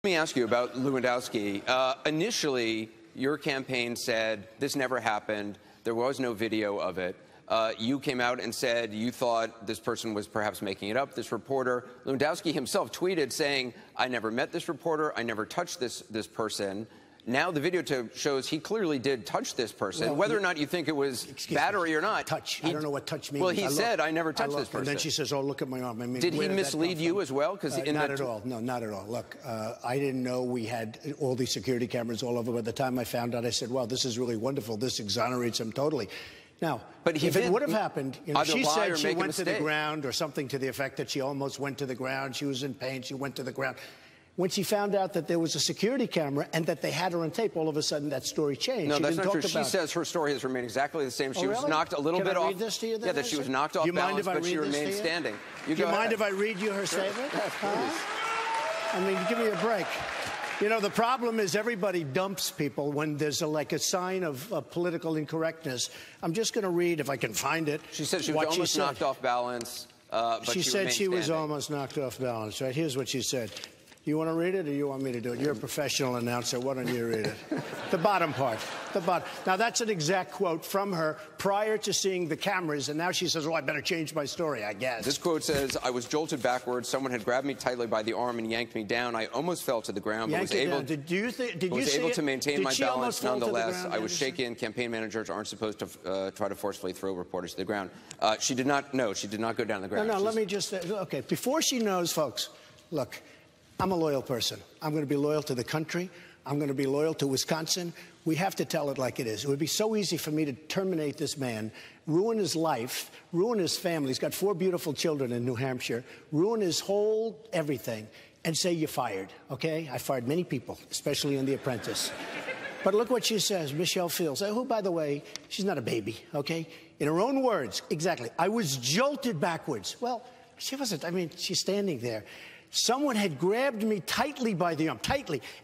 Let me ask you about Lewandowski. Initially, your campaign said this never happened. There was no video of it. You came out and said you thought this person was perhaps making it up, this reporter. Lewandowski himself tweeted saying, I never met this reporter, I never touched this person. Now the video shows he clearly did touch this person. Well, whether or not you think it was battery or not. Touch. I don't know what touch means. Well, he said, I never touched this person. And then she says, oh, look at my arm. I mean, did he mislead you as well? Not at all. No, not at all. Look, I didn't know we had all these security cameras all over. By the time I found out, I said, wow, this is really wonderful. This exonerates him totally. Now, but if it would have happened, you know, she said she went to the ground or something to the effect that she almost went to the ground. She was in pain. She went to the ground. When she found out that there was a security camera and that they had her on tape, all of a sudden that story changed. No, that's not true. She says her story has remained exactly the same. She was knocked a little bit off. Can I read this to you then? Yeah, that she was knocked off balance, but she remained standing. Do you mind if I read you her statement? I mean, give me a break. You know, the problem is everybody dumps people when there's like a sign of political incorrectness. I'm just going to read, if I can find it. She said she was almost knocked off balance, but she said she was almost knocked off balance. Right? Here's what she said. You want to read it, or you want me to do it? You're a professional announcer. Why don't you read it? The bottom part. The bottom. Now, that's an exact quote from her prior to seeing the cameras, and now she says, oh, I better change my story, I guess. This quote says, I was jolted backwards. Someone had grabbed me tightly by the arm and yanked me down. I almost fell to the ground, but was able to maintain my balance nonetheless. I was shaken. Campaign managers aren't supposed to try to forcefully throw reporters to the ground. She did not know. She did not go down the ground. No, let me just say, okay, before she knows, folks, look, I'm a loyal person. I'm going to be loyal to the country. I'm going to be loyal to Wisconsin. We have to tell it like it is. It would be so easy for me to terminate this man, ruin his life, ruin his family. He's got 4 beautiful children in New Hampshire, ruin his whole everything, and say you're fired, okay? I fired many people, especially in The Apprentice. But look what she says, Michelle Fields, who, by the way, she's not a baby, okay? In her own words, exactly, I was jolted backwards. Well, she wasn't. I mean, she's standing there. Someone had grabbed me tightly by the arm,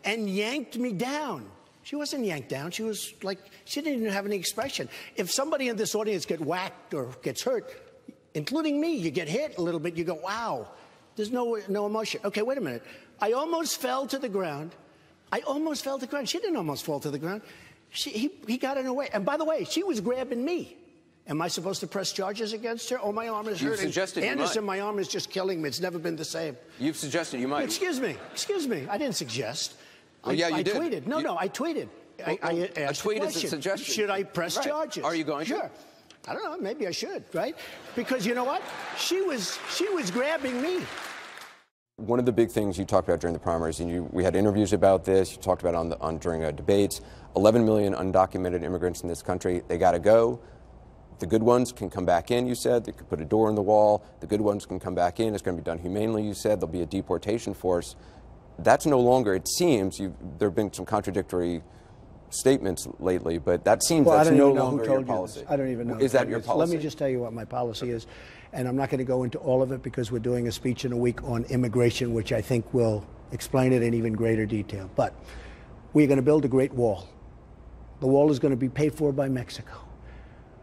and yanked me down. She wasn't yanked down. She was like, she didn't even have any expression. If somebody in this audience gets whacked or gets hurt, including me, you get hit a little bit, you go, wow, there's no emotion. Okay, wait a minute. I almost fell to the ground. I almost fell to the ground. She didn't almost fall to the ground. He got in her way. And by the way, she was grabbing me. Am I supposed to press charges against her? Oh, my arm is hurting. Anderson, my arm is just killing me. It's never been the same. You've suggested you might. Excuse me. I didn't suggest. Well, yeah, you did. I tweeted. No, I tweeted. Well, I asked a tweet is a suggestion. Should I press charges? Are you going to? Sure. I don't know. Maybe I should, right? Because you know what? She was grabbing me. One of the big things you talked about during the primaries, and we had interviews about this, you talked about it during debates, 11 million undocumented immigrants in this country. They got to go. The good ones can come back in, you said. They could put a door in the wall. The good ones can come back in. It's going to be done humanely, you said. There'll be a deportation force. That's no longer, it seems, there have been some contradictory statements lately, but that seems that's no longer your policy. I don't even know. Is that your policy? Let me just tell you what my policy is, and I'm not going to go into all of it because we're doing a speech in a week on immigration, which I think will explain it in even greater detail. But we're going to build a great wall. The wall is going to be paid for by Mexico.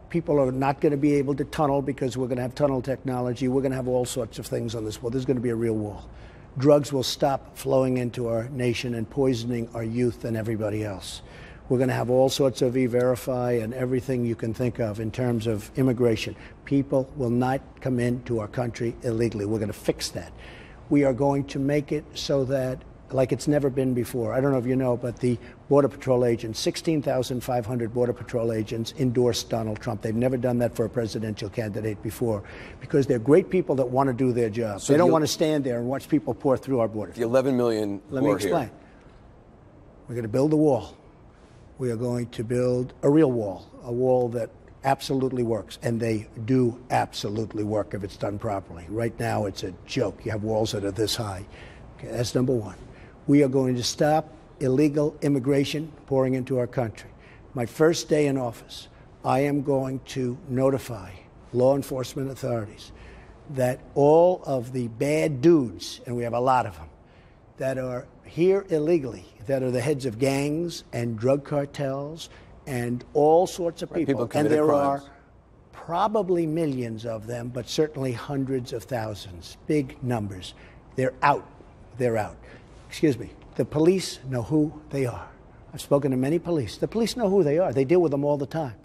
People are not going to be able to tunnel because we're going to have tunnel technology. We're going to have all sorts of things on this wall. There's going to be a real wall. Drugs will stop flowing into our nation and poisoning our youth and everybody else. We're going to have all sorts of E-Verify and everything you can think of in terms of immigration. People will not come into our country illegally. We're going to fix that. We are going to make it so that, like it's never been before. I don't know if you know, but the Border Patrol agents, 16,500 Border Patrol agents endorsed Donald Trump. They've never done that for a presidential candidate before because they're great people that want to do their job. So they don't want to stand there and watch people pour through our border. The 11 million Let me explain. Here. We're going to build a wall. We are going to build a real wall, a wall that absolutely works, and they do absolutely work if it's done properly. Right now, it's a joke. You have walls that are this high. Okay, that's number one. We are going to stop illegal immigration pouring into our country. My first day in office, I am going to notify law enforcement authorities that all of the bad dudes, and we have a lot of them, that are here illegally, that are the heads of gangs and drug cartels and all sorts of people and there crimes. Are probably millions of them, but certainly hundreds of thousands, big numbers. They're out. They're out. Excuse me. The police know who they are. I've spoken to many police. The police know who they are. They deal with them all the time.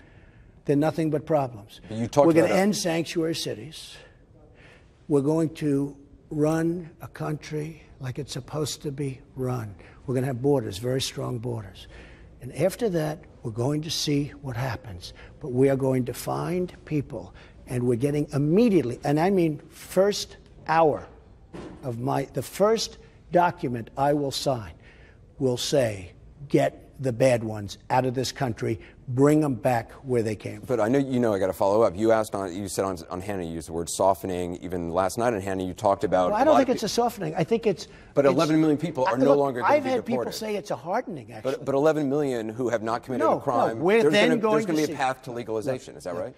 They're nothing but problems. We're going to end sanctuary cities. We're going to run a country like it's supposed to be run. We're going to have borders, very strong borders. And after that, we're going to see what happens. But we are going to find people, and we're getting immediately, and I mean first hour of the first document I will sign will say, get the bad ones out of this country, bring them back where they came from. But I know I got to follow up. You said on Hannity, you used the word softening. Even last night on Hannity, you talked about. Well, I don't think it's a softening. I think it's. But 11 million people are no longer going to be deported. I've had people say it's a hardening, actually. But 11 million who have not committed a crime. No, there's going to be a path to legalization. Is that right?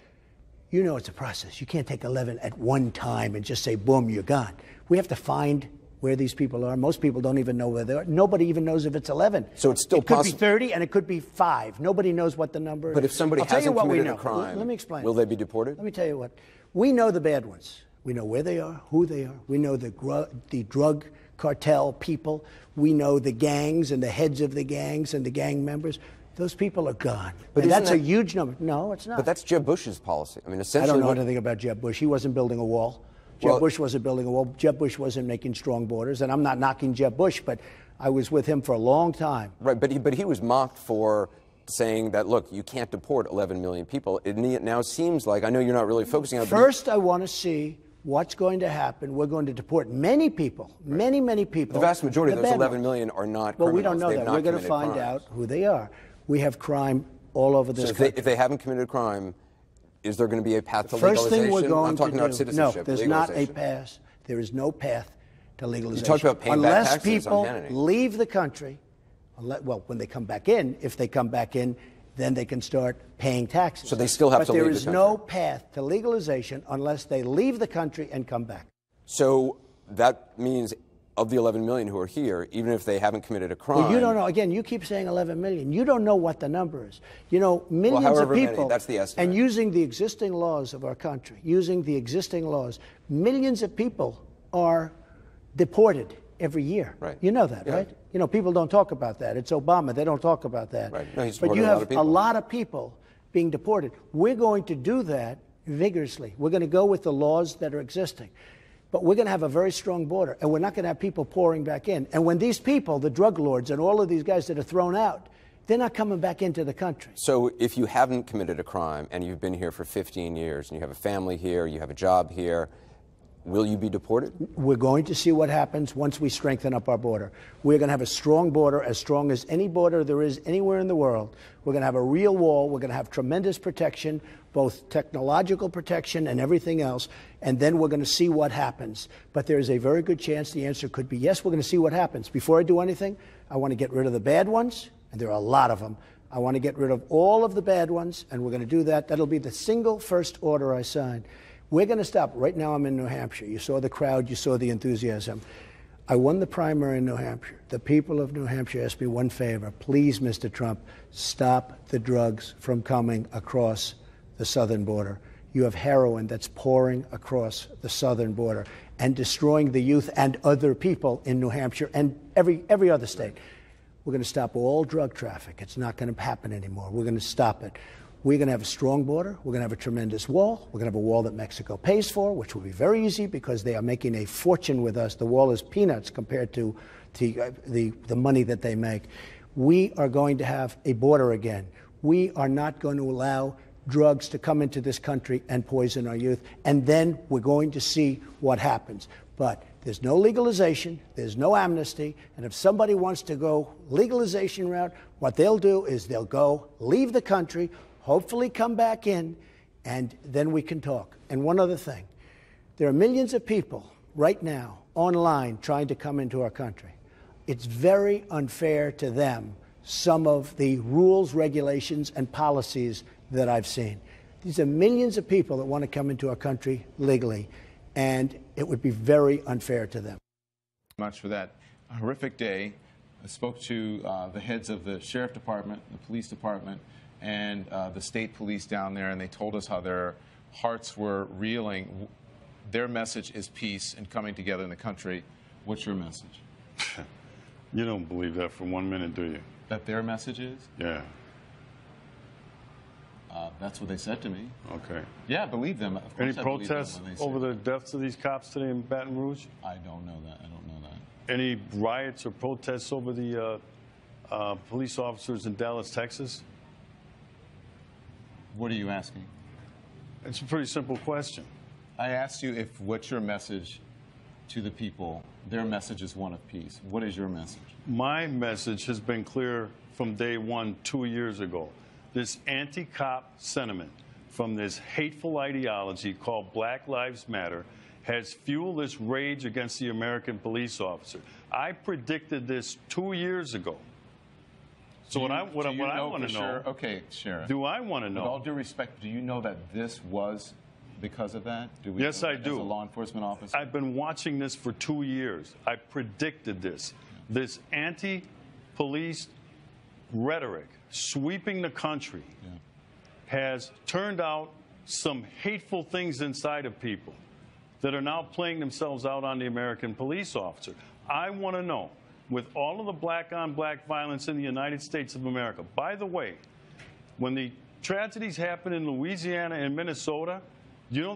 You know, it's a process. You can't take 11 at one time and just say, boom, you're gone. We have to find where these people are. Most people don't even know where they are. Nobody even knows if it's 11. So it's still possible. It could be 30 and it could be 5. Nobody knows what the number is. But if somebody hasn't committed a crime, let me explain. Will they be deported? Let me tell you what. We know the bad ones. We know where they are, who they are. We know the drug cartel people. We know the gangs and the heads of the gangs and the gang members. Those people are gone. But that's a huge number. No, it's not. But that's Jeb Bush's policy. I mean, essentially. I don't know anything about Jeb Bush. He wasn't building a wall. Jeb Bush wasn't building a wall. Jeb Bush wasn't making strong borders. And I'm not knocking Jeb Bush, but I was with him for a long time. Right, but he was mocked for saying that, look, you can't deport 11 million people. It now seems like, I know you're not really focusing on it. First, I want to see what's going to happen. We're going to deport many people, many people. The vast majority of those 11 million are not criminals. Well, we don't know that. We're going to find out who they are. We have crime all over this country. If they haven't committed a crime, is there going to be a path to legalization? legalization? First thing we're going I'm talking about citizenship. No, there's not a path. There is no path to legalization. You talked about paying back taxes on Hannity. Unless people leave the country, well, when they come back in, if they come back in, then they can start paying taxes. So they still have to leave the country. But there is no path to legalization unless they leave the country and come back. So that means of the 11 million who are here, even if they haven't committed a crime. Well, you don't know. Again, you keep saying 11 million. You don't know what the number is. You know, millions of people. Many, that's the estimate. And using the existing laws of our country, millions of people are deported every year. Right. You know that, right? You know, people don't talk about that. It's Obama. They don't talk about that. Right. No, he's but you have a lot of people being deported. We're going to do that vigorously. We're going to go with the laws that are existing. But we're going to have a very strong border, and we're not going to have people pouring back in. And when these people, the drug lords and all of these guys that are thrown out, they're not coming back into the country. So if you haven't committed a crime and you've been here for 15 years and you have a family here, you have a job here, will you be deported? We're going to see what happens once we strengthen up our border. We're going to have a strong border, as strong as any border there is anywhere in the world. We're going to have a real wall. We're going to have tremendous protection, both technological protection and everything else. And then we're going to see what happens. But there is a very good chance the answer could be yes, we're going to see what happens. Before I do anything, I want to get rid of the bad ones, and there are a lot of them. I want to get rid of all of the bad ones, and we're going to do that. That'll be the single first order I sign. We're going to stop. Right now I'm in New Hampshire. You saw the crowd. You saw the enthusiasm. I won the primary in New Hampshire. The people of New Hampshire asked me one favor. Please, Mr. Trump, stop the drugs from coming across the southern border. You have heroin that's pouring across the southern border and destroying the youth and other people in New Hampshire and every other state. We're going to stop all drug traffic. It's not going to happen anymore. We're going to stop it. We're going to have a strong border. We're going to have a tremendous wall. We're going to have a wall that Mexico pays for, which will be very easy because they are making a fortune with us. The wall is peanuts compared to the money that they make. We are going to have a border again. We are not going to allow drugs to come into this country and poison our youth. And then we're going to see what happens. But there's no legalization. There's no amnesty. And if somebody wants to go legalization route, what they'll do is they'll go leave the country, hopefully come back in, and then we can talk. And one other thing. There are millions of people right now online trying to come into our country. It's very unfair to them, some of the rules, regulations, and policies that I've seen. These are millions of people that want to come into our country legally, and it would be very unfair to them. Much for that horrific day. I spoke to the heads of the sheriff department, the police department, and the state police down there, and they told us how their hearts were reeling. Their message is peace and coming together in the country. What's your message? You don't believe that for 1 minute, do you? That their message is? Yeah. That's what they said to me. Okay. Yeah, I believe them. Of course Any I believe them protests when they say over the that. deaths of these cops today in Baton Rouge? I don't know that. I don't know that. Any riots or protests over the police officers in Dallas, Texas? What are you asking? It's a pretty simple question. I asked you if what's your message to the people. Their message is one of peace. What is your message? My message has been clear from day one 2 years ago. This anti-cop sentiment from this hateful ideology called Black Lives Matter has fueled this rage against the American police officer. I predicted this 2 years ago. So what I want to know, okay, Sheriff. do I want to know? With all due respect, do you know that this was because of that? Yes, I do. As a law enforcement officer? I've been watching this for 2 years. I predicted this. This anti-police rhetoric sweeping the country has turned out some hateful things inside of people that are now playing themselves out on the American police officer. I want to know, with all of the black-on-black violence in the United States of America, by the way, when the tragedies happen in Louisiana and Minnesota, you know